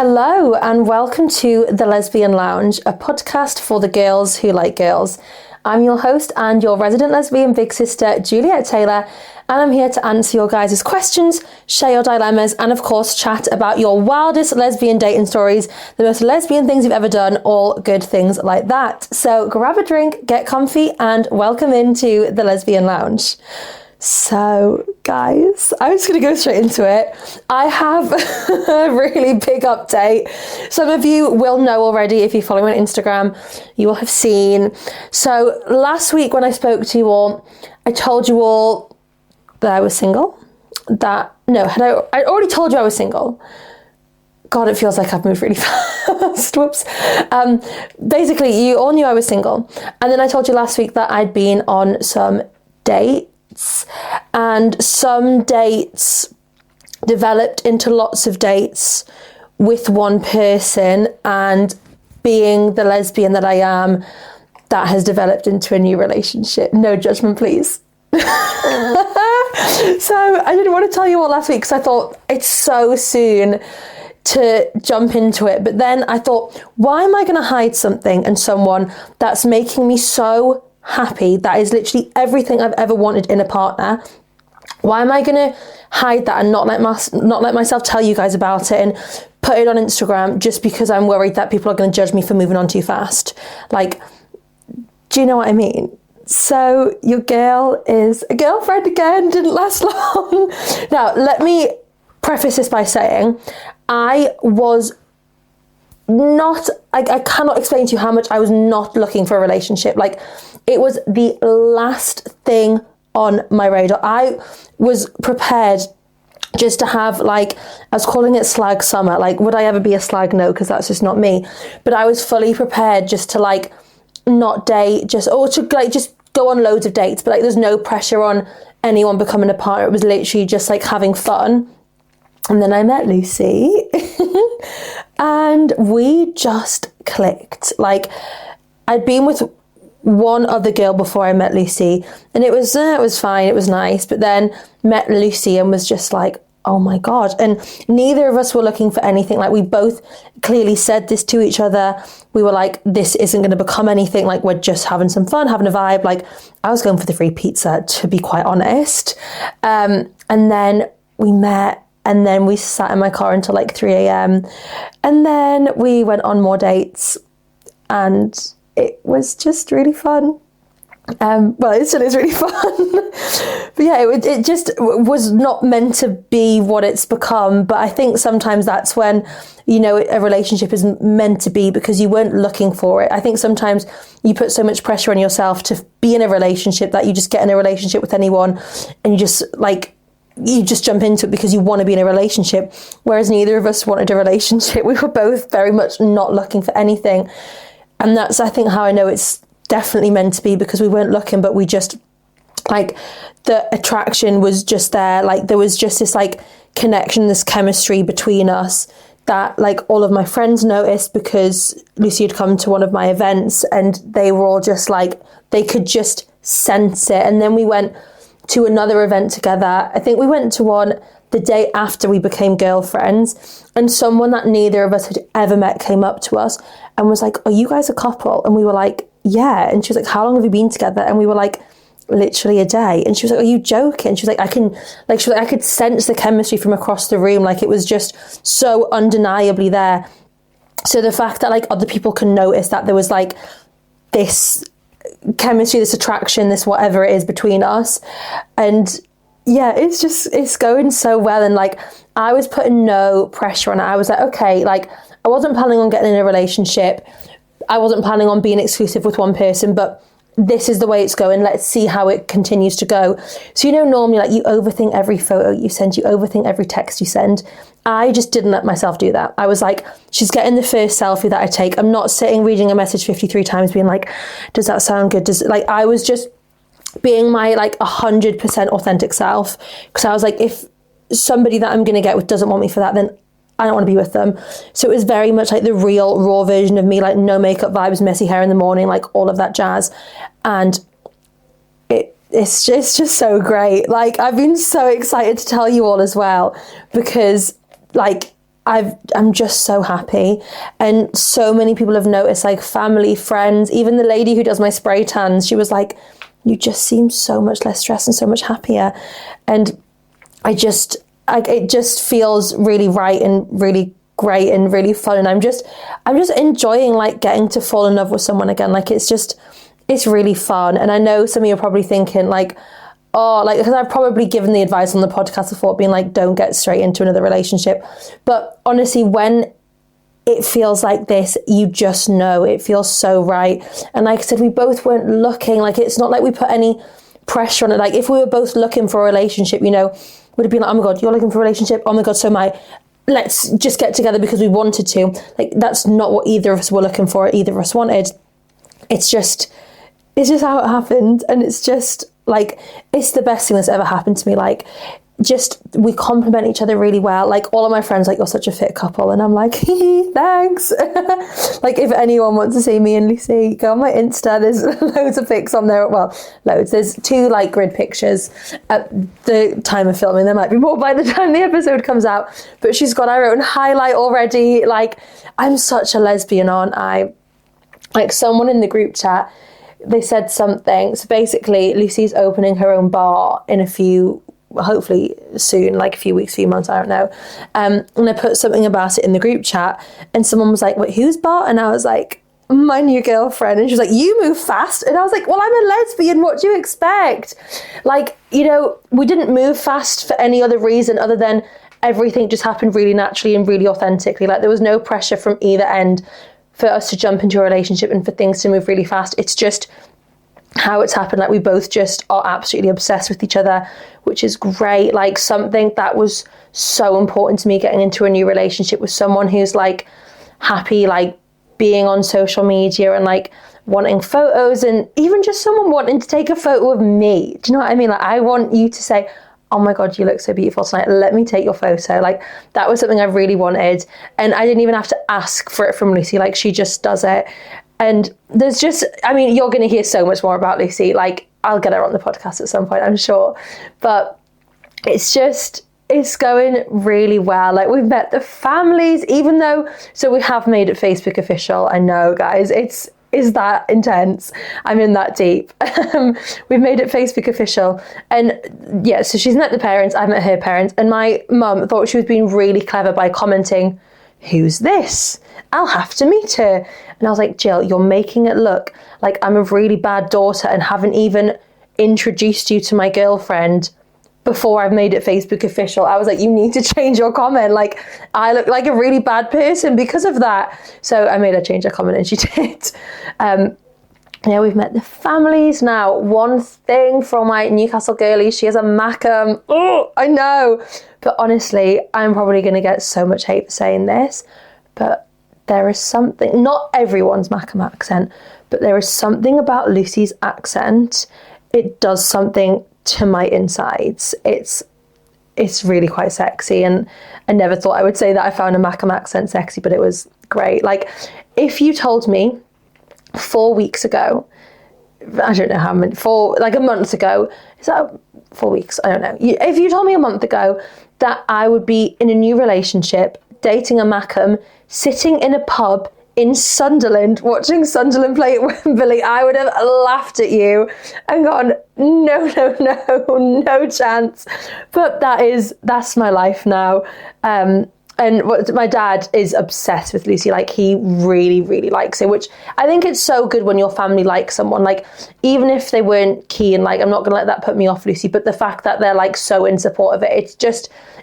Hello and welcome to the Lesbian Lounge, a podcast for the girls who like girls. I'm your host and your resident lesbian big sister, Juliet Taylor, and I'm here to answer your guys' questions, share your dilemmas, and of course chat about your wildest lesbian dating stories, the most lesbian things you've ever done, all good things like that. So grab a drink, get comfy, and welcome into the Lesbian Lounge. So guys, I'm just going to go straight into it. I have a really big update. Some of you will know already if you follow me on Instagram, you will have seen. So last week when I spoke to you all, I told you all that I was single. I already told you I was single. God, it feels like I've moved really fast. Whoops. Basically, you all knew I was single. And then I told you last week that I'd been on some dates. And some dates developed into lots of dates with one person, and being the lesbian that I am, that has developed into a new relationship. No judgment, please. So I didn't want to tell you all last week because I thought it's so soon to jump into it. But then I thought, why am I going to hide something and someone that's making me so happy? That is literally everything I've ever wanted in a partner. Why am I going to hide that and not let myself tell you guys about it and put it on Instagram just because I'm worried that people are going to judge me for moving on too fast? Like, do you know what I mean? So your girl is a girlfriend again, didn't last long. Now, let me preface this by saying I cannot explain to you how much I was not looking for a relationship. Like, it was the last thing on my radar. I was prepared just to have, like, I was calling it slag summer. Like, would I ever be a slag? No, because that's just not me. But I was fully prepared just to, like, not date, just go on loads of dates. But, like, there's no pressure on anyone becoming a partner. It was literally just, like, having fun. And then I met Lucy and we just clicked. Like, I'd been with one other girl before I met Lucy, and it was fine, it was nice, but then met Lucy and was just like, oh my God. And neither of us were looking for anything. Like, we both clearly said this to each other. We were like, this isn't going to become anything. Like, we're just having some fun, having a vibe. Like, I was going for the free pizza, to be quite honest. And then we met, and then we sat in my car until like 3 a.m. And then we went on more dates, and it was just really fun. Well, it still is really fun. But yeah, it just was not meant to be what it's become. But I think sometimes that's when, you know, a relationship isn't meant to be because you weren't looking for it. I think sometimes you put so much pressure on yourself to be in a relationship that you just get in a relationship with anyone and you just jump into it because you want to be in a relationship. Whereas neither of us wanted a relationship. We were both very much not looking for anything. And that's, I think, how I know it's definitely meant to be, because we weren't looking, but we just, like, the attraction was just there. Like, there was just this, like, connection, this chemistry between us that, like, all of my friends noticed because Lucy had come to one of my events and they were all just like, they could just sense it. And then we went to another event together. I think we went to one the day after we became girlfriends, and someone that neither of us had ever met came up to us and was like, are you guys a couple? And we were like, yeah. And she was like, how long have you been together? And we were like, literally a day. And she was like, are you joking? She was like, I could sense the chemistry from across the room. Like, it was just so undeniably there. So the fact that, like, other people can notice that there was, like, this chemistry, this attraction, this whatever it is between us. And yeah, it's going so well. And, like, I was putting no pressure on it. I was like, okay, like, I wasn't planning on getting in a relationship. I wasn't planning on being exclusive with one person, but this is the way it's going. Let's see how it continues to go. So, you know, normally, like, you overthink every photo you send, you overthink every text you send. I just didn't let myself do that. I was like, she's getting the first selfie that I take. I'm not sitting reading a message 53 times being like, does that sound good? I was just being my, like, 100% authentic self. Because I was like, if somebody that I'm going to get with doesn't want me for that, then I don't want to be with them. So it was very much like the real raw version of me, like, no makeup vibes, messy hair in the morning, like, all of that jazz. And it's just so great. Like, I've been so excited to tell you all as well, because, like, I'm just so happy. And so many people have noticed, like family, friends, even the lady who does my spray tans, she was like, you just seem so much less stressed and so much happier. And it just feels really right and really great and really fun. And I'm just enjoying like getting to fall in love with someone again. Like it's really fun. And I know some of you are probably thinking like, oh, like, because I've probably given the advice on the podcast before, being like, don't get straight into another relationship. But honestly, when it feels like this, you just know it feels so right. And like I said, we both weren't looking, like, it's not like we put any pressure on it. Like if we were both looking for a relationship, you know, would have been like, oh my God, you're looking for a relationship? Oh my God, so am I. Let's just get together because we wanted to. Like, that's not what either of us were looking for, either of us wanted. It's just how it happened. And it's just like, it's the best thing that's ever happened to me. Like, just, we complement each other really well. Like, all of my friends like, you're such a fit couple. And I'm like, thanks. Like, if anyone wants to see me and Lucy, go on my Insta. There's loads of pics on there. Well, loads. There's 2 like grid pictures at the time of filming. There might be more by the time the episode comes out. But she's got her own highlight already. Like, I'm such a lesbian, aren't I? Like, someone in the group chat, they said something. So basically, Lucy's opening her own bar in a few, hopefully soon, like a few weeks, few months, I don't know. And I put something about it in the group chat, and someone was like, wait, whose bar? And I was like, my new girlfriend. And she was like, you move fast. And I was like, well, I'm a lesbian. What do you expect? Like, you know, we didn't move fast for any other reason other than everything just happened really naturally and really authentically. Like, there was no pressure from either end for us to jump into a relationship and for things to move really fast. It's just how it's happened. Like, we both just are absolutely obsessed with each other, which is great. Like, something that was so important to me getting into a new relationship with someone who's like happy, like being on social media and like wanting photos, and even just someone wanting to take a photo of me. Do you know what I mean? Like, I want you to say, oh my God, you look so beautiful tonight. Let me take your photo. Like, that was something I really wanted. And I didn't even have to ask for it from Lucy. Like, she just does it. And there's just, I mean, you're going to hear so much more about Lucy. Like, I'll get her on the podcast at some point, I'm sure. But it's going really well. Like, we've met the families, even though, so we have made it Facebook official. I know, guys, is that intense. I'm in that deep. We've made it Facebook official. And yeah, so she's met the parents, I've met her parents, and my mum thought she was being really clever by commenting, who's this? I'll have to meet her. And I was like, Jill, you're making it look like I'm a really bad daughter and haven't even introduced you to my girlfriend before I've made it Facebook official. I was like, you need to change your comment. Like, I look like a really bad person because of that. So I made her change her comment, and she did. Yeah, we've met the families now. One thing from my Newcastle girlie, she has a Mackem. Oh, I know. But honestly, I'm probably going to get so much hate for saying this, but there is something, not everyone's Mackem accent, but there is something about Lucy's accent. It does something to my insides. It's really quite sexy, and I never thought I would say that I found a Mackem accent sexy, but it was great. Like, if you told me 4 weeks ago, I don't know how many, like a month ago, is that 4 weeks? I don't know. If you told me a month ago that I would be in a new relationship, dating a Mackem, sitting in a pub in Sunderland, watching Sunderland play at Wembley, I would have laughed at you and gone, no chance. But that's my life now. And my dad is obsessed with Lucy. Like, he really, really likes it, which I think it's so good when your family likes someone. Like, even if they weren't keen, like, I'm not going to let that put me off Lucy, but the fact that they're like so in support of it,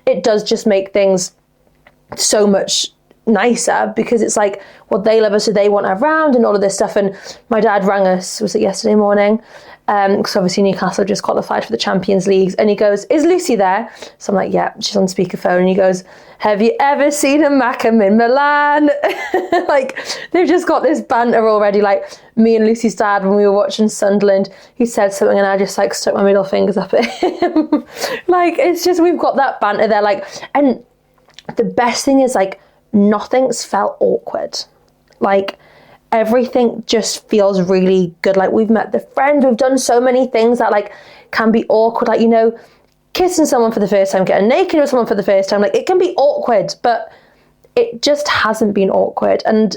it does just make things so much nicer, because it's like, well, they love us, so they want her around and all of this stuff. And my dad rang us, was it yesterday morning? Because obviously Newcastle just qualified for the Champions Leagues, and he goes, is Lucy there? So I'm like, yeah, she's on speakerphone. And he goes, have you ever seen a Mackem in Milan? Like, they've just got this banter already. Like, me and Lucy's dad, when we were watching Sunderland, he said something and I just like stuck my middle fingers up at him. Like, it's just, we've got that banter there. Like, and the best thing is, like, nothing's felt awkward. Like, everything just feels really good. Like, we've met the friend, we've done so many things that like can be awkward, like, you know, kissing someone for the first time, getting naked with someone for the first time, like, it can be awkward, but it just hasn't been awkward. And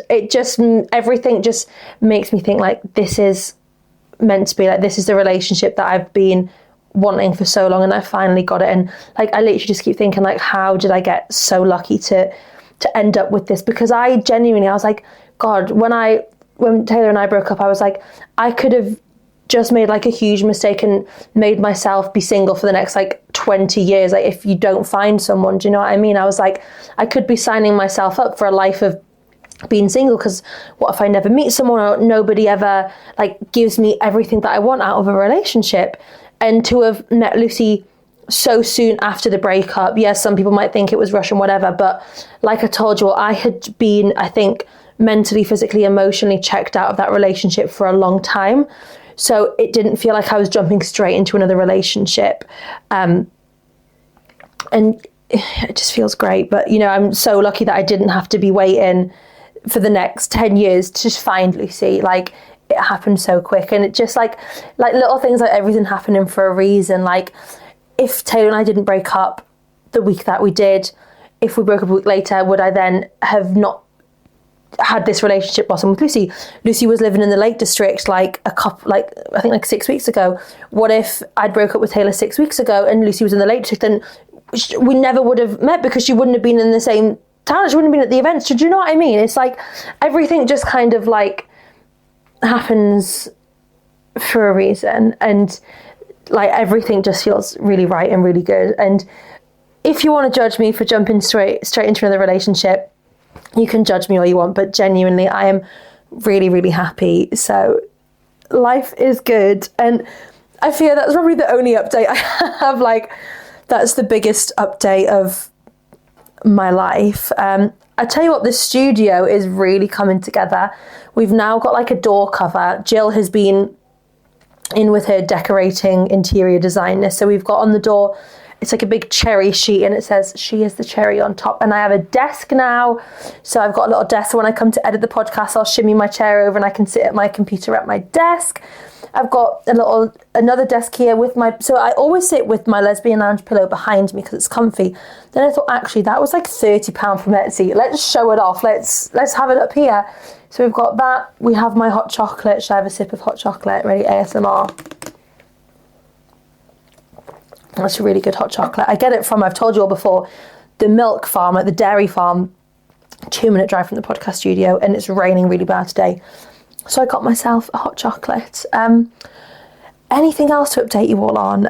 everything just makes me think like, this is meant to be, like, this is the relationship that I've been wanting for so long, and I finally got it. And like, I literally just keep thinking like, how did I get so lucky to end up with this? Because I was like, God, when Taylor and I broke up, I was like, I could have just made like a huge mistake and made myself be single for the next like 20 years. Like, if you don't find someone, do you know what I mean? I was like, I could be signing myself up for a life of being single, because what if I never meet someone, or nobody ever like gives me everything that I want out of a relationship? And to have met Lucy so soon after the breakup, yes, some people might think it was Russian, whatever, but like I told you, I had been, I think, mentally, physically, emotionally checked out of that relationship for a long time. So it didn't feel like I was jumping straight into another relationship. And it just feels great. But, you know, I'm so lucky that I didn't have to be waiting for the next 10 years to just find Lucy. Like, it happened so quick. And it just like little things, like everything happening for a reason. Like, if Taylor and I didn't break up the week that we did, if we broke up a week later, would I then have not had this relationship blossom with Lucy? Lucy was living in the Lake District I think like 6 weeks ago. What if I'd broke up with Taylor 6 weeks ago and Lucy was in the Lake District? Then we never would have met, because she wouldn't have been in the same town. She wouldn't have been at the events. Do you know what I mean? It's like everything just kind of like happens for a reason, and like everything just feels really right and really good. And if you want to judge me for jumping straight into another relationship, you can judge me all you want, but genuinely I am really, really happy. So life is good, and I feel that's probably the only update I have. Like, that's the biggest update of my life. I tell you what, the studio is really coming together. We've now got like a door cover. Jill has been in with her decorating interior designer, so we've got on the door, it's like a big cherry sheet, and it says "She is the cherry" on top. And I have a desk now, so I've got a little desk, so when I come to edit the podcast, I'll shimmy my chair over and I can sit at my computer at my desk. I've got another desk here so I always sit with my Lesbian Lounge pillow behind me because it's comfy. Then I thought, actually, that was like £30 from Etsy. Let's show it off. Let's have it up here. So we've got that. We have my hot chocolate. Should I have a sip of hot chocolate? Ready? ASMR. That's a really good hot chocolate. I get it from, I've told you all before, the milk farm, like the dairy farm, 2-minute drive from the podcast studio, and it's raining really bad today. So I got myself a hot chocolate. Anything else to update you all on?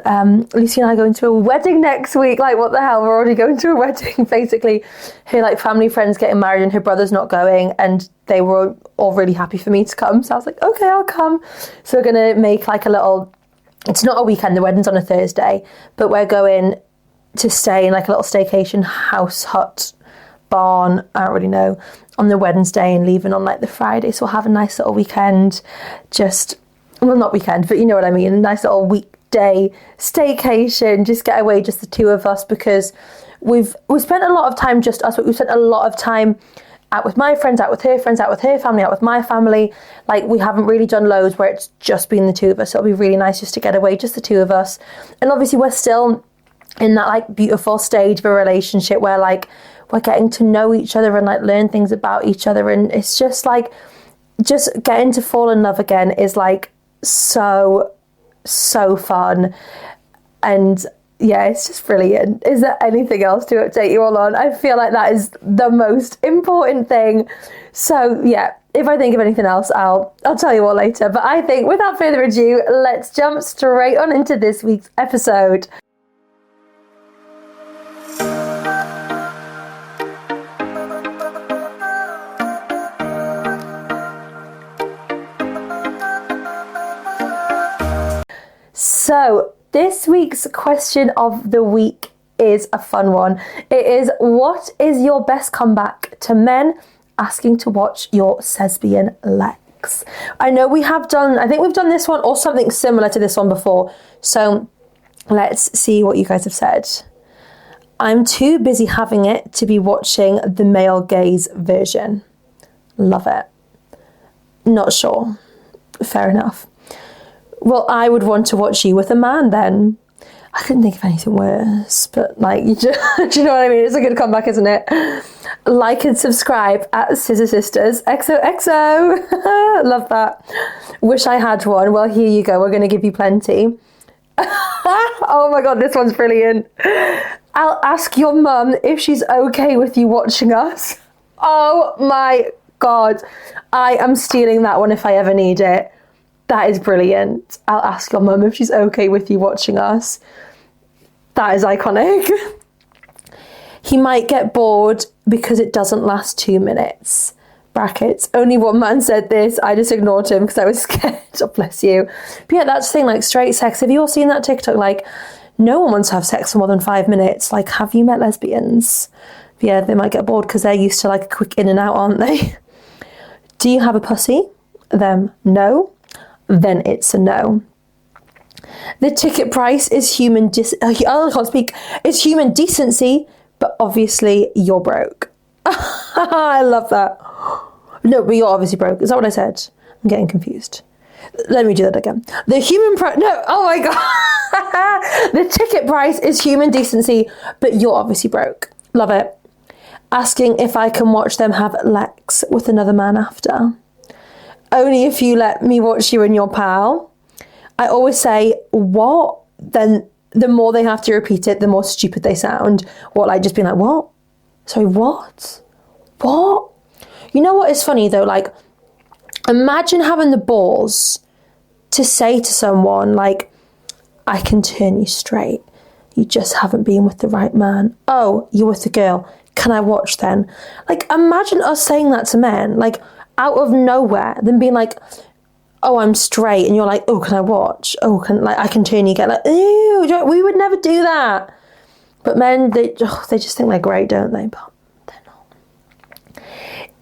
Lucy and I are going to a wedding next week. Like, what the hell? We're already going to a wedding. Basically, her like family friend's getting married and her brother's not going, and they were all really happy for me to come. So I was like, okay, I'll come. So we're going to make like a little, it's not a weekend, the wedding's on a Thursday, but we're going to stay in like a little staycation house, hut, barn, I don't really know, on the Wednesday and leaving on like the Friday. So we'll have a nice little weekend, well, not weekend, but you know what I mean, a nice little weekday staycation, just get away, just the two of us, because we've spent a lot of time just us, but we've spent a lot of time out with my friends, out with her friends, out with her family, out with my family. Like, we haven't really done loads where it's just been the two of us. So it'll be really nice just to get away, just the two of us. And obviously we're still in that like beautiful stage of a relationship where like we're getting to know each other and like learn things about each other, and it's just like, just getting to fall in love again is like so fun. And yeah, it's just brilliant. Is there anything else to update you all on? I feel like that is the most important thing. So yeah, if I think of anything else, I'll tell you all later. But I think without further ado, let's jump straight on into this week's episode. So this week's question of the week is a fun one. It is, what is your best comeback to men asking to watch your sesbian legs? I know I think we've done this one or something similar to this one before. So let's see what you guys have said. I'm too busy having it to be watching the male gaze version. Love it. Not sure. Fair enough. Well, I would want to watch you with a man then. I couldn't think of anything worse, but like, do you know what I mean? It's a good comeback, isn't it? Like and subscribe at Scissor Sisters. XOXO. Love that. Wish I had one. Well, here you go. We're going to give you plenty. Oh my God, this one's brilliant. I'll ask your mum if she's okay with you watching us. Oh my God. I am stealing that one if I ever need it. That is brilliant. I'll ask your mum if she's okay with you watching us. That is iconic. He might get bored because it doesn't last 2 minutes. Brackets. Only one man said this. I just ignored him because I was scared. Oh, bless you. But yeah, that's the thing, like straight sex. Have you all seen that TikTok? Like, no one wants to have sex for more than 5 minutes. Like, have you met lesbians? But yeah, they might get bored because they're used to like a quick in and out, aren't they? Do you have a pussy? Them, no. Then it's a no. The ticket price is human I can't speak. It's human decency, but obviously you're broke. I love that. No, but you're obviously broke. Is that what I said? I'm getting confused. Let me do that again. The human price. No, oh my God. The ticket price is human decency, but you're obviously broke. Love it. Asking if I can watch them have Lex with another man after. Only if you let me watch you and your pal. I always say, what? Then the more they have to repeat it, the more stupid they sound. What, like just being like, what? Sorry, what? What? You know what is funny though? Like, imagine having the balls to say to someone, like, I can turn you straight. You just haven't been with the right man. Oh, you're with a girl. Can I watch then? Like, imagine us saying that to men, like, out of nowhere, then being like, oh, I'm straight, and you're like, oh, can I watch? Oh, I can turn you, get like, ew, we would never do that. But men, they just think they're great, don't they? But they're not.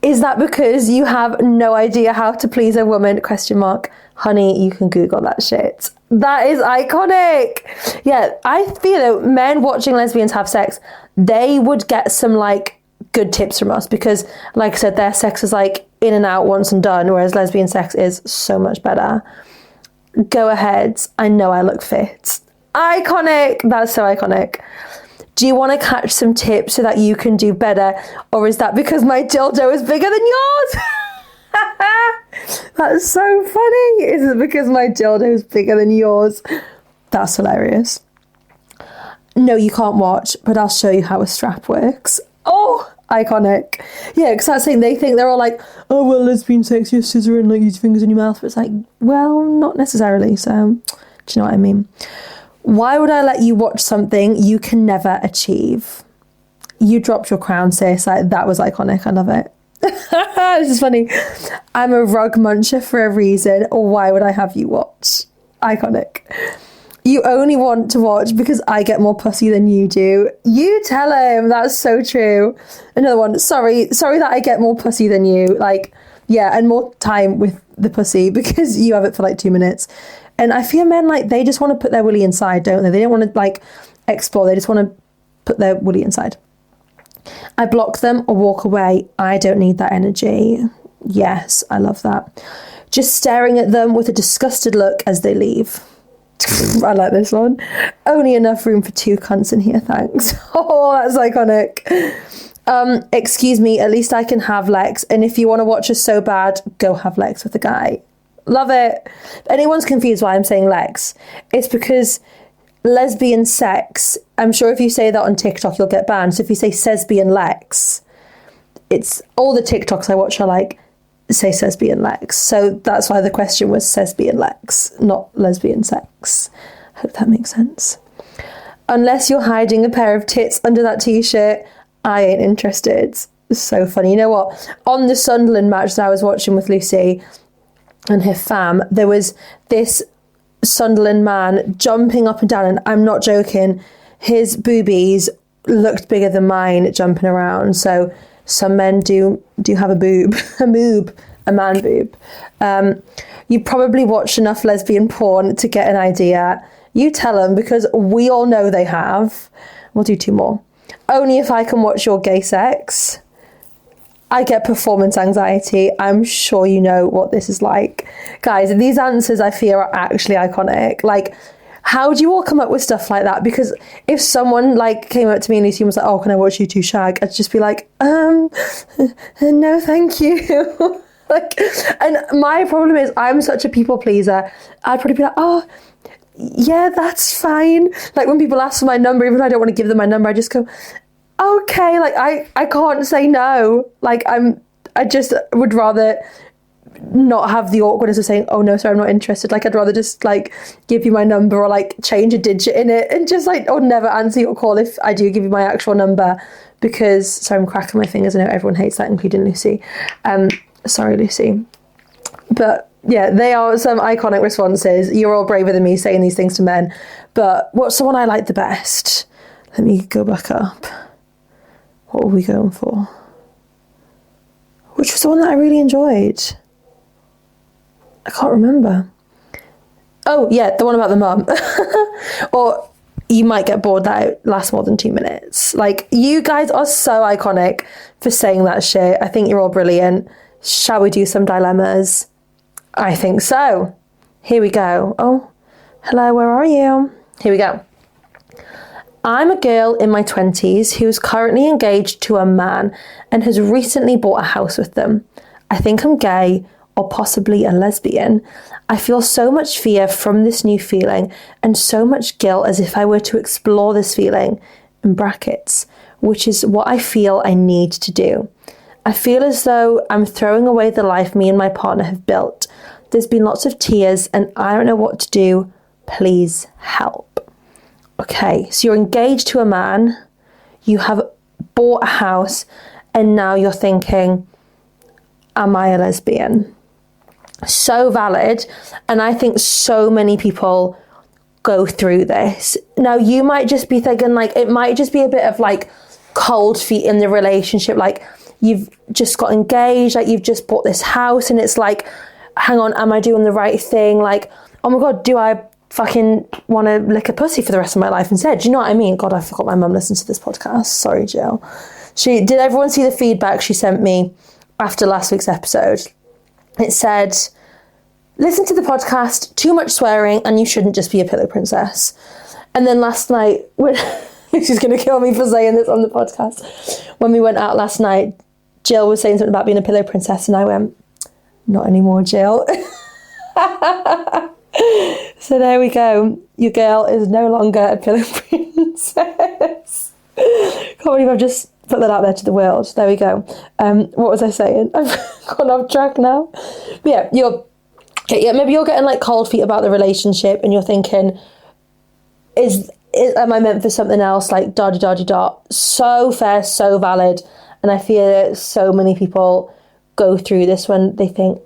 Is that because you have no idea how to please a woman? ? Honey, you can Google that shit. That is iconic. Yeah, I feel that men watching lesbians have sex, they would get some like good tips from us because, like I said, their sex is like in and out once and done, whereas lesbian sex is so much better. Go ahead. I know I look fit. Iconic. That's so iconic. Do you want to catch some tips so that you can do better? Or is that because my dildo is bigger than yours? That's so funny. Is it because my dildo is bigger than yours? That's hilarious. No, you can't watch, but I'll show you how a strap works. Oh, iconic. Yeah, because that's saying they think they're all like, oh, well, lesbian sex, you're scissoring, like, use your fingers in your mouth. But it's like, well, not necessarily. So, do you know what I mean? Why would I let you watch something you can never achieve? You dropped your crown, sis. Like, that was iconic. I love it. This is funny. I'm a rug muncher for a reason. Or why would I have you watch? Iconic. You only want to watch because I get more pussy than you do. You tell him. That's so true. Another one. Sorry that I get more pussy than you. Like, yeah, and more time with the pussy because you have it for like 2 minutes. And I feel men, like, they just want to put their willy inside, don't they? They don't want to, like, explore. They just want to put their willy inside. I block them or walk away. I don't need that energy. Yes, I love that. Just staring at them with a disgusted look as they leave. I like this one. Only enough room for 2 cunts in here, thanks. Oh, that's iconic. Excuse me, at least I can have Lex. And if you want to watch us so bad, go have Lex with a guy. Love it. If anyone's confused why I'm saying Lex, it's because lesbian sex, I'm sure if you say that on TikTok, you'll get banned. So if you say sesbian Lex, it's all the TikToks I watch are like, say sesbian Lex. So that's why the question was sesbian Lex, not lesbian sex. Hope that makes sense. Unless you're hiding a pair of tits under that t-shirt, I ain't interested. It's so funny. You know what? On the Sunderland match that I was watching with Lucy and her fam, there was this Sunderland man jumping up and down, and I'm not joking, his boobies looked bigger than mine jumping around. So some men do have a boob, a man boob. You probably watched enough lesbian porn to get an idea. You tell them, because we all know they have. We'll do 2 more. Only if I can watch your gay sex. I get performance anxiety. I'm sure you know what this is like. Guys, these answers I feel are actually iconic. Like, how do you all come up with stuff like that? Because if someone like came up to me and Lucy was like, oh, can I watch you two shag? I'd just be like, no, thank you. Like, and my problem is I'm such a people pleaser. I'd probably be like, oh, yeah, that's fine. Like when people ask for my number, even though I don't want to give them my number, I just go, okay. Like I can't say no. Like I just would rather not have the awkwardness of saying, oh no, sorry, I'm not interested. Like I'd rather just like give you my number or like change a digit in it and just like, or never answer your call if I do give you my actual number, because, sorry, I'm cracking my fingers. I know everyone hates that, including Lucy. Sorry, Lucy. But yeah, they are some iconic responses. You're all braver than me saying these things to men. But what's the one I like the best? Let me go back up. What were we going for? Which was the one that I really enjoyed? I can't remember. Oh, yeah, the one about the mum. Or you might get bored that it lasts more than 2 minutes. Like, you guys are so iconic for saying that shit. I think you're all brilliant. Shall we do some dilemmas? I think so. Here we go. Oh, hello, where are you? Here we go. I'm a girl in my 20s who's currently engaged to a man and has recently bought a house with them. I think I'm gay or possibly a lesbian. I feel so much fear from this new feeling and so much guilt as if I were to explore this feeling, in brackets, which is what I feel I need to do. I feel as though I'm throwing away the life me and my partner have built. There's been lots of tears and I don't know what to do. Please help. Okay, so you're engaged to a man, you have bought a house, and now you're thinking, am I a lesbian? So valid. And I think so many people go through this. Now, you might just be thinking, like, it might just be a bit of like cold feet in the relationship. Like, you've just got engaged, like you've just bought this house, and it's like, hang on, am I doing the right thing? Like, oh my God, do I fucking want to lick a pussy for the rest of my life instead? Do you know what I mean? God, I forgot my mum listens to this podcast. Sorry, Jill. Did everyone see the feedback she sent me after last week's episode? It said, listen to the podcast, too much swearing, and you shouldn't just be a pillow princess. And then last night, when she's going to kill me for saying this on the podcast, when we went out last night, Jill was saying something about being a pillow princess, and I went, not anymore, Jill. So there we go. Your girl is no longer a pillow princess. Can't believe I've just put that out there to the world. There we go. What was I saying? I've gone off track now. But yeah, maybe you're getting like cold feet about the relationship and you're thinking, am I meant for something else? Like dot. So fair, so valid. And I feel that so many people go through this when they think,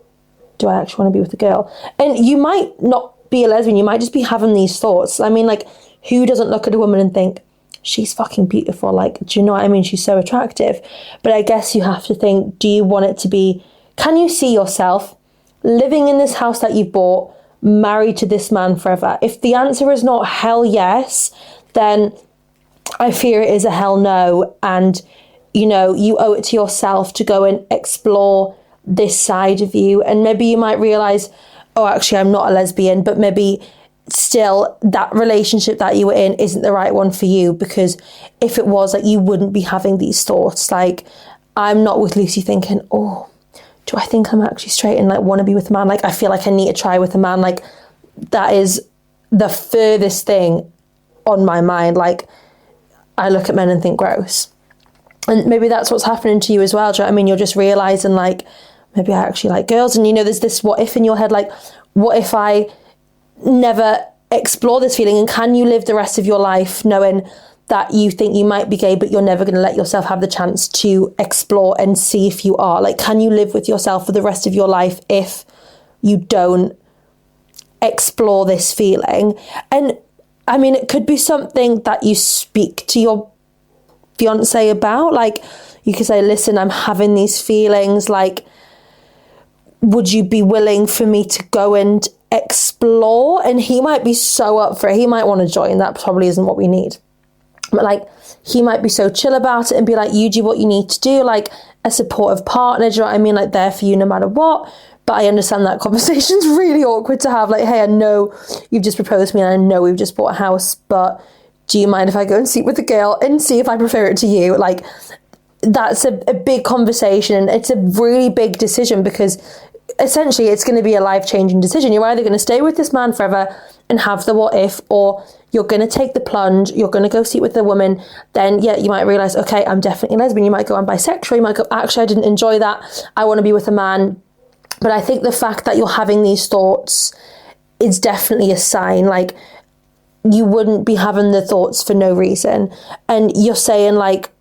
do I actually want to be with a girl? And you might not be a lesbian, you might just be having these thoughts. I mean, like, who doesn't look at a woman and think, she's fucking beautiful? Like, do you know what I mean? She's so attractive. But I guess you have to think, do you want it to be, can you see yourself living in this house that you've bought, married to this man forever? If the answer is not hell yes, then I fear it is a hell no. And, you know, you owe it to yourself to go and explore this side of you. And maybe you might realize, oh, actually, I'm not a lesbian, but maybe still that relationship that you were in isn't the right one for you, because if it was, like, you wouldn't be having these thoughts. Like, I'm not with Lucy thinking, oh, do I think I'm actually straight and like want to be with a man? Like, I feel like I need to try with a man. Like, that is the furthest thing on my mind. Like, I look at men and think gross. And maybe that's what's happening to you as well. Do you know what I mean? You're just realizing, like, maybe I actually like girls. And, you know, there's this what if in your head, like, what if I never explore this feeling? And can you live the rest of your life knowing that you think you might be gay, but you're never going to let yourself have the chance to explore and see if you are? Like, can you live with yourself for the rest of your life if you don't explore this feeling? And I mean, it could be something that you speak to your fiance about. Like, you could say, listen, I'm having these feelings. Like, would you be willing for me to go and explore? And he might be so up for it. He might want to join. That probably isn't what we need. But like, he might be so chill about it and be like, you do what you need to do, like a supportive partner, do you know what I mean? Like, there for you no matter what. But I understand that conversation's really awkward to have. Like, hey, I know you've just proposed to me and I know we've just bought a house, but do you mind if I go and sleep with the girl and see if I prefer it to you? Like, that's a big conversation, and it's a really big decision, because essentially it's going to be a life-changing decision. You're either going to stay with this man forever and have the what if, or you're going to take the plunge, you're going to go sleep with the woman. Then, yeah, you might realise, okay, I'm definitely lesbian. You might go, I'm bisexual. You might go, actually, I didn't enjoy that. I want to be with a man. But I think the fact that you're having these thoughts is definitely a sign. Like, you wouldn't be having the thoughts for no reason. And you're saying, like,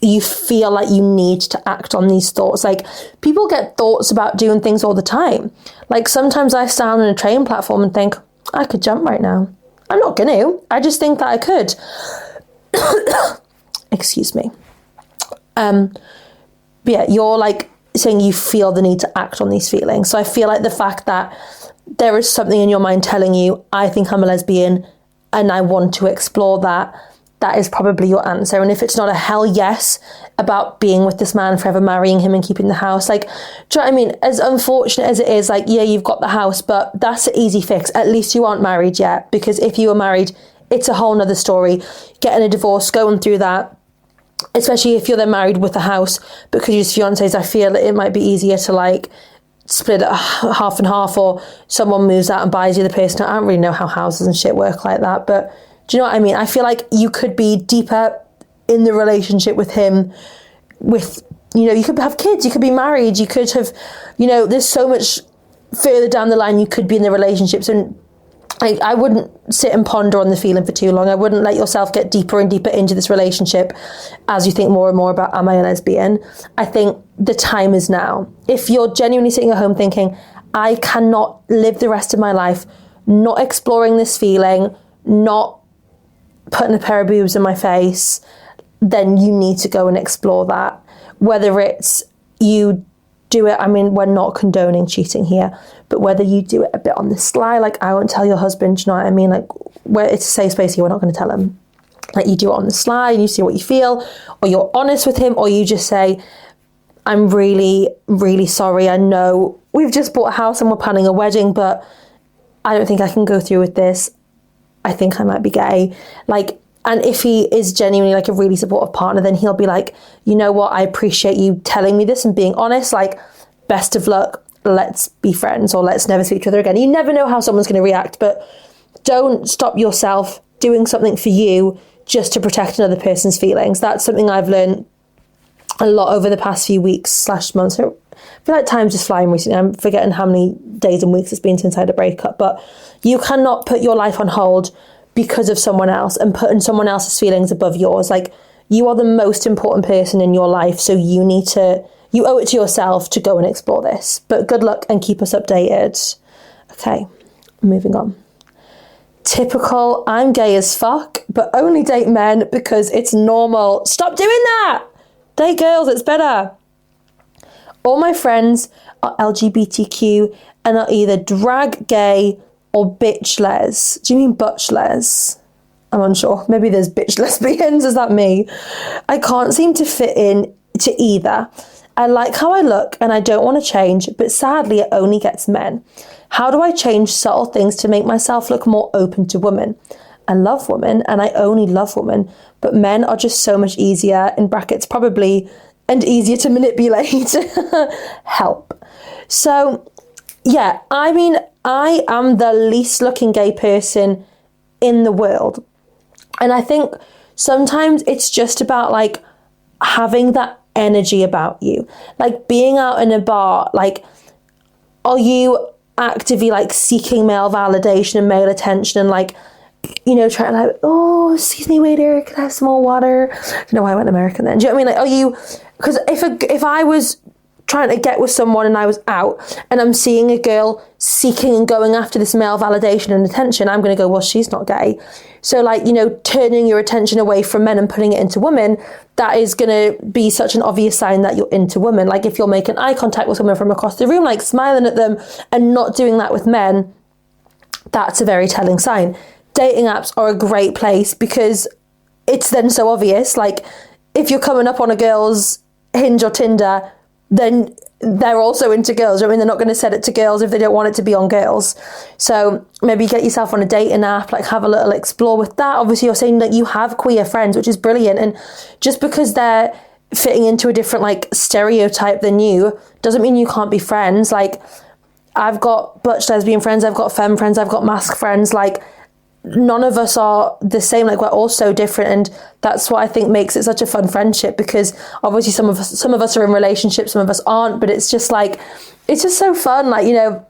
you feel like you need to act on these thoughts. Like, people get thoughts about doing things all the time. Like, sometimes I stand on a train platform and think, I could jump right now. I'm not going to. I just think that I could. Excuse me. But yeah, you're like saying you feel the need to act on these feelings. So I feel like the fact that there is something in your mind telling you, I think I'm a lesbian and I want to explore that, that is probably your answer. And if it's not a hell yes about being with this man forever, marrying him and keeping the house, like, do you know what I mean? As unfortunate as it is, like, yeah, you've got the house, but that's an easy fix. At least you aren't married yet, because if you were married, it's a whole nother story. Getting a divorce, going through that, especially if you're then married with a house, because you're fiancés, I feel it might be easier to like split it half and half, or someone moves out and buys you the person. I don't really know how houses and shit work like that, but do you know what I mean? I feel like you could be deeper in the relationship with him, with, you know, you could have kids, you could be married, you could have, you know, there's so much further down the line you could be in the relationships. And I wouldn't sit and ponder on the feeling for too long. I wouldn't let yourself get deeper and deeper into this relationship as you think more and more about, am I a lesbian? I think the time is now. If you're genuinely sitting at home thinking, I cannot live the rest of my life not exploring this feeling, not putting a pair of boobs in my face, then you need to go and explore that. Whether it's you do it, I mean, we're not condoning cheating here, but whether you do it a bit on the sly, like, I won't tell your husband, you know what I mean? Like, where it's a safe space here, we're not going to tell him. Like, you do it on the sly and you see what you feel, or you're honest with him, or you just say, I'm really, really sorry. I know we've just bought a house and we're planning a wedding, but I don't think I can go through with this. I think I might be gay. Like, and if he is genuinely like a really supportive partner, then he'll be like, you know what, I appreciate you telling me this and being honest. Like, best of luck. Let's be friends, or let's never see each other again. You never know how someone's going to react, but don't stop yourself doing something for you just to protect another person's feelings. That's something I've learned a lot over the past few weeks / months. I feel like time's just flying recently. I'm forgetting how many days and weeks it's been since I had a breakup, but you cannot put your life on hold because of someone else and putting someone else's feelings above yours. Like, you are the most important person in your life, so you owe it to yourself to go and explore this. But good luck and keep us updated. Okay, moving on. Typical, I'm gay as fuck, but only date men because it's normal. Stop doing that! Date girls, it's better. All my friends are LGBTQ and are either drag gay or bitch les. Do you mean butch les? I'm unsure. Maybe there's bitch lesbians. Is that me? I can't seem to fit in to either. I like how I look and I don't want to change, but sadly it only gets men. How do I change subtle things to make myself look more open to women? I love women and I only love women, but men are just so much easier, in brackets probably, and easier to manipulate. Help. So yeah, I mean, I am the least looking gay person in the world. And I think sometimes it's just about like having that energy about you, like being out in a bar. Like, are you actively like seeking male validation and male attention and like, you know, trying to like, oh, excuse me, waiter, can I have some more water? I don't know why I went American then. Do you know what I mean? Like, are you, because if I was trying to get with someone and I was out and I'm seeing a girl seeking and going after this male validation and attention, I'm going to go, well, she's not gay. So like, you know, turning your attention away from men and putting it into women, that is going to be such an obvious sign that you're into women. Like, if you're making eye contact with someone from across the room, like smiling at them and not doing that with men, that's a very telling sign. Dating apps are a great place because it's then so obvious. Like, if you're coming up on a girl's Hinge or Tinder, then they're also into girls. I mean, they're not going to set it to girls if they don't want it to be on girls. So maybe get yourself on a dating app, like have a little explore with that. Obviously, you're saying that you have queer friends, which is brilliant. And just because they're fitting into a different like stereotype than you doesn't mean you can't be friends. Like, I've got butch lesbian friends, I've got femme friends, I've got masc friends. Like, none of us are the same. Like, we're all so different, and that's what I think makes it such a fun friendship, because obviously some of us are in relationships, some of us aren't, but it's just like, it's just so fun, like, you know,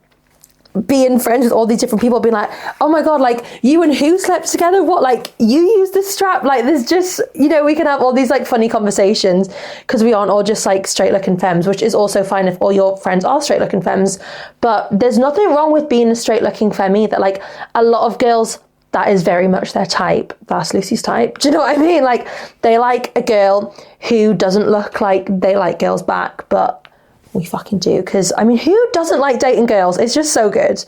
being friends with all these different people, being like, oh my god, like, you and who slept together? What, like, you use the strap? Like, there's just, you know, we can have all these like funny conversations, because we aren't all just like straight looking femmes, which is also fine if all your friends are straight looking femmes, but there's nothing wrong with being a straight looking femme either. Like, a lot of girls, that is very much their type. That's Lucy's type. Do you know what I mean? Like, they like a girl who doesn't look like they like girls back, but we fucking do, because, I mean, who doesn't like dating girls? It's just so good.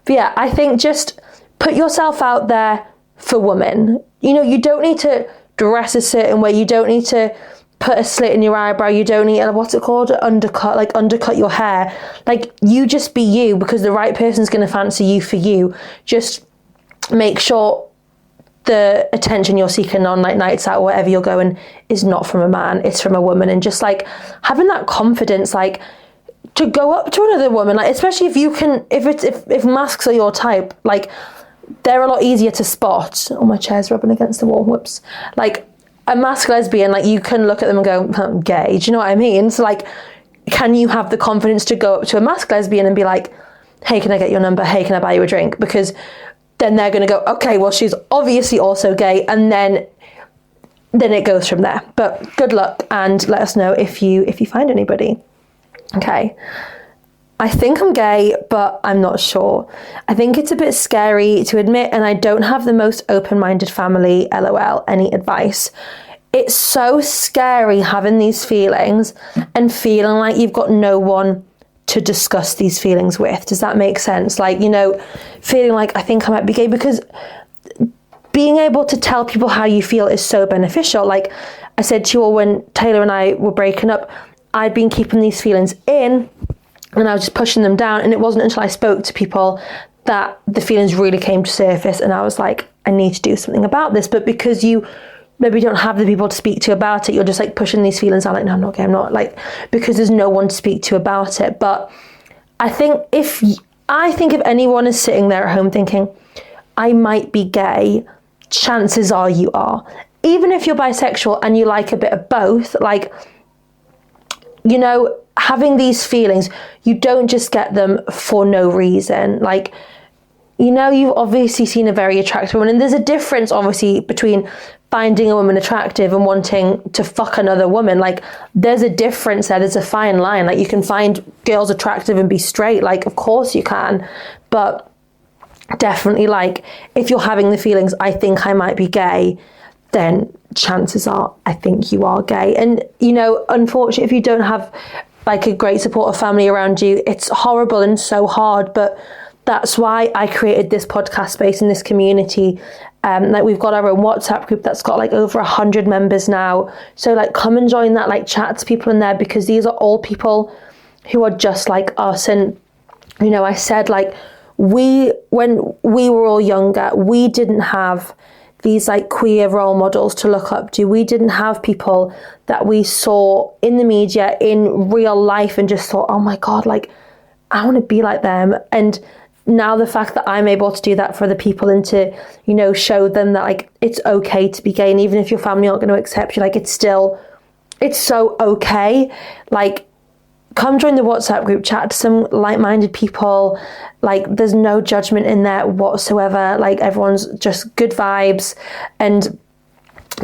But yeah, I think just put yourself out there for women. You know, you don't need to dress a certain way. You don't need to put a slit in your eyebrow. You don't need, what's it called? Undercut your hair. Like, you just be you, because the right person's going to fancy you for you. Just make sure the attention you're seeking on like nights out or wherever you're going is not from a man, it's from a woman. And just like having that confidence, like, to go up to another woman, like, especially if you can, if mascs are your type, like, they're a lot easier to spot. Oh, my chair's rubbing against the wall, whoops. Like, a masc lesbian, like, you can look at them and go, I'm gay, do you know what I mean? So like, can you have the confidence to go up to a masc lesbian and be like, hey, can I get your number? Hey, can I buy you a drink? Because then they're going to go, okay, well, she's obviously also gay, and then it goes from there. But good luck, and let us know if you find anybody. Okay. I think I'm gay, but I'm not sure. I think it's a bit scary to admit, and I don't have the most open-minded family, LOL. Any advice? It's so scary having these feelings and feeling like you've got no one to discuss these feelings with. Does that make sense? Like, you know, feeling like I think I might be gay, because being able to tell people how you feel is so beneficial. Like I said to you all, when Taylor and I were breaking up, I'd been keeping these feelings in and I was just pushing them down, and it wasn't until I spoke to people that the feelings really came to surface, and I was like, I need to do something about this. But because you maybe don't have the people to speak to about it, you're just like pushing these feelings out, like, no, I'm not gay, I'm not, like, because there's no one to speak to about it. But I think if anyone is sitting there at home thinking, I might be gay, chances are you are. Even if you're bisexual and you like a bit of both, like, you know, having these feelings, you don't just get them for no reason. Like, you know, you've obviously seen a very attractive woman, and there's a difference obviously between finding a woman attractive and wanting to fuck another woman. Like, there's a difference there, there's a fine line. Like, you can find girls attractive and be straight, like, of course you can, but definitely, like, if you're having the feelings, I think I might be gay, then chances are I think you are gay. And, you know, unfortunately, if you don't have like a great supportive family around you, it's horrible and so hard. But that's why I created this podcast space in this community. Like, we've got our own WhatsApp group that's got like over 100 members now. So like, come and join that, like, chat to people in there, because these are all people who are just like us. And, you know, I said, like, when we were all younger, we didn't have these like queer role models to look up to. We didn't have people that we saw in the media, in real life, and just thought, oh my God, like, I want to be like them. And now the fact that I'm able to do that for other people, and to, you know, show them that, like, it's okay to be gay, and even if your family aren't going to accept you, like, it's so okay. Like, come join the WhatsApp group, chat to some like-minded people. Like, there's no judgment in there whatsoever. Like, everyone's just good vibes. And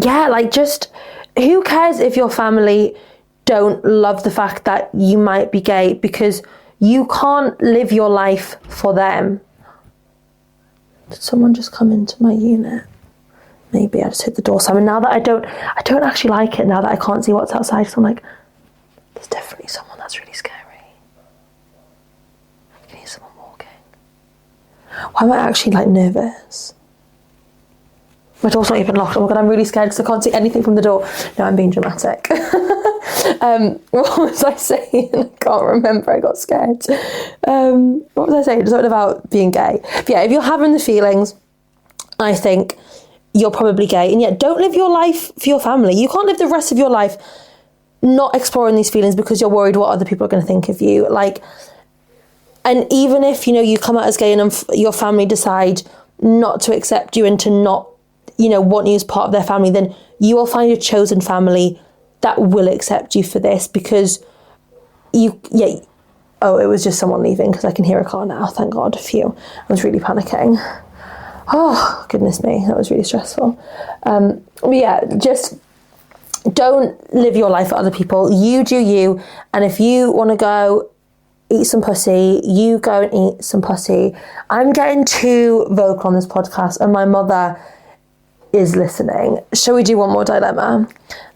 yeah, like, just who cares if your family don't love the fact that you might be gay, because you can't live your life for them. Did someone just come into my unit? Maybe I just hit the door slam. And now that I don't actually like it, now that I can't see what's outside, so I'm like, there's definitely someone. That's really scary. I can hear someone walking. Why am I actually like nervous? My door's not even locked. Oh my God, I'm really scared because I can't see anything from the door. No, I'm being dramatic. What was I saying? I can't remember. I got scared. What was I saying? Something about being gay. But yeah, if you're having the feelings, I think you're probably gay. And yet, don't live your life for your family. You can't live the rest of your life not exploring these feelings because you're worried what other people are going to think of you. Like, and even if, you come out as gay and your family decide not to accept you and to not, want you as part of their family, then you will find a chosen family that will accept you for this, because it was just someone leaving because I can hear a car now. Thank God. Phew. I was really panicking. Oh, goodness me. That was really stressful. But yeah, just don't live your life for other people. You do you. And if you want to go eat some pussy, you go and eat some pussy. I'm getting too vocal on this podcast and my mother is listening. Shall we do one more dilemma?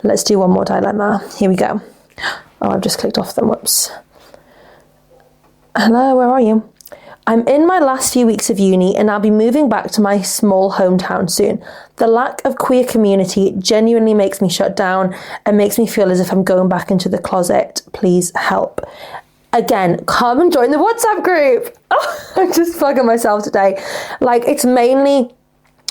Let's do one more dilemma. Here we go. Oh, I've just clicked off them. Whoops. Hello, where are you? I'm in my last few weeks of uni and I'll be moving back to my small hometown soon. The lack of queer community genuinely makes me shut down and makes me feel as if I'm going back into the closet. Please help. Again, come and join the WhatsApp group. Oh, I'm just fucking myself today. Like, it's mainly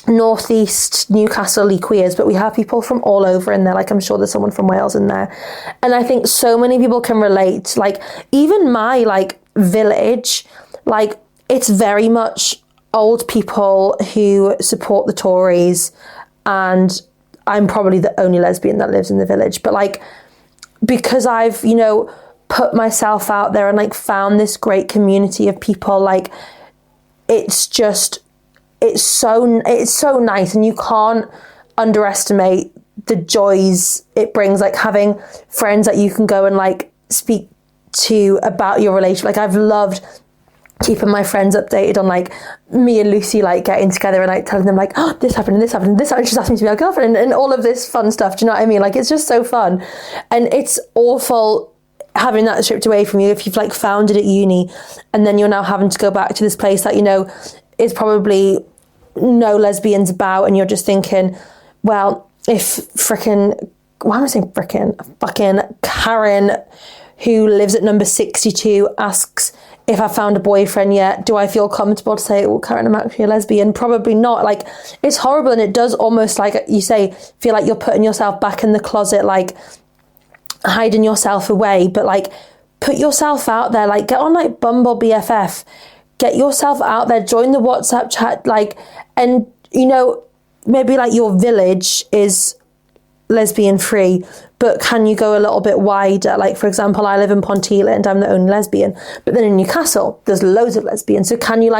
Northeast Newcastle-y queers, but we have people from all over in there. Like, I'm sure there's someone from Wales in there. And I think so many people can relate. Like, even my, village, it's very much old people who support the Tories, and I'm probably the only lesbian that lives in the village. But because I've, put myself out there and found this great community of people, it's so nice, and you can't underestimate the joys it brings, having friends that you can go and speak to about your relationship. I've loved keeping my friends updated on me and Lucy getting together and telling them oh, this happened and this happened and this happened. She's asked me to be our girlfriend and all of this fun stuff. Do you know what I mean? It's just so fun, and it's awful having that stripped away from you if you've found it at uni and then you're now having to go back to this place that is probably no lesbians about, and you're just thinking, well, if fucking Karen, who lives at number 62, asks if I found a boyfriend yet, do I feel comfortable to say, oh, Karen, I'm actually a lesbian? Probably not. It's horrible, and it does almost, you say, feel like you're putting yourself back in the closet, hiding yourself away. But put yourself out there, get on Bumble BFF, get yourself out there, join the WhatsApp chat, and maybe your village is lesbian free, but can you go a little bit wider? For example, I live in Ponteela and I'm the only lesbian, but then in Newcastle there's loads of lesbians. So can you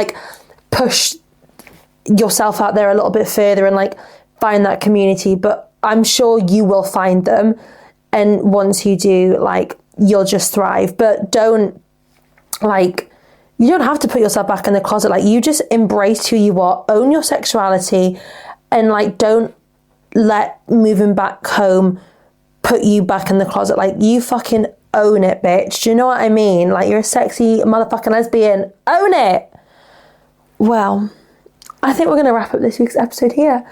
push yourself out there a little bit further and find that community? But I'm sure you will find them, and once you do, you'll just thrive. But don't you don't have to put yourself back in the closet. You just embrace who you are, own your sexuality, and don't let moving back home put you back in the closet. You fucking own it, bitch. Do you know what I mean? You're a sexy motherfucking lesbian. Own it. Well, I think we're going to wrap up this week's episode here.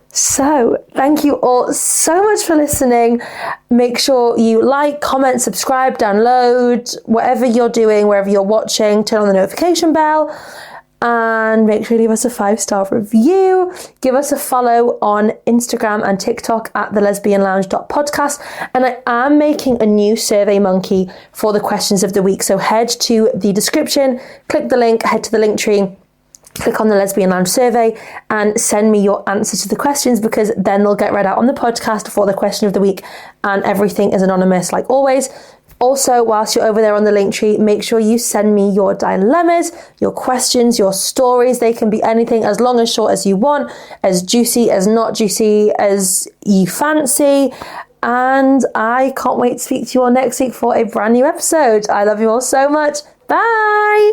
So thank you all so much for listening. Make sure you comment, subscribe, download, whatever you're doing, wherever you're watching, turn on the notification bell, and make sure you leave us a 5-star review. Give us a follow on Instagram and TikTok at thelesbianlounge.podcast. And I am making a new Survey Monkey for the questions of the week. So head to the description, click the link, head to the link tree, click on the Lesbian Lounge survey and send me your answers to the questions, because then they'll get read out on the podcast for the question of the week, and everything is anonymous like always. Also, whilst you're over there on the link tree, make sure you send me your dilemmas, your questions, your stories. They can be anything, as long as short as you want, as juicy as not juicy as you fancy. And I can't wait to speak to you all next week for a brand new episode. I love you all so much. Bye.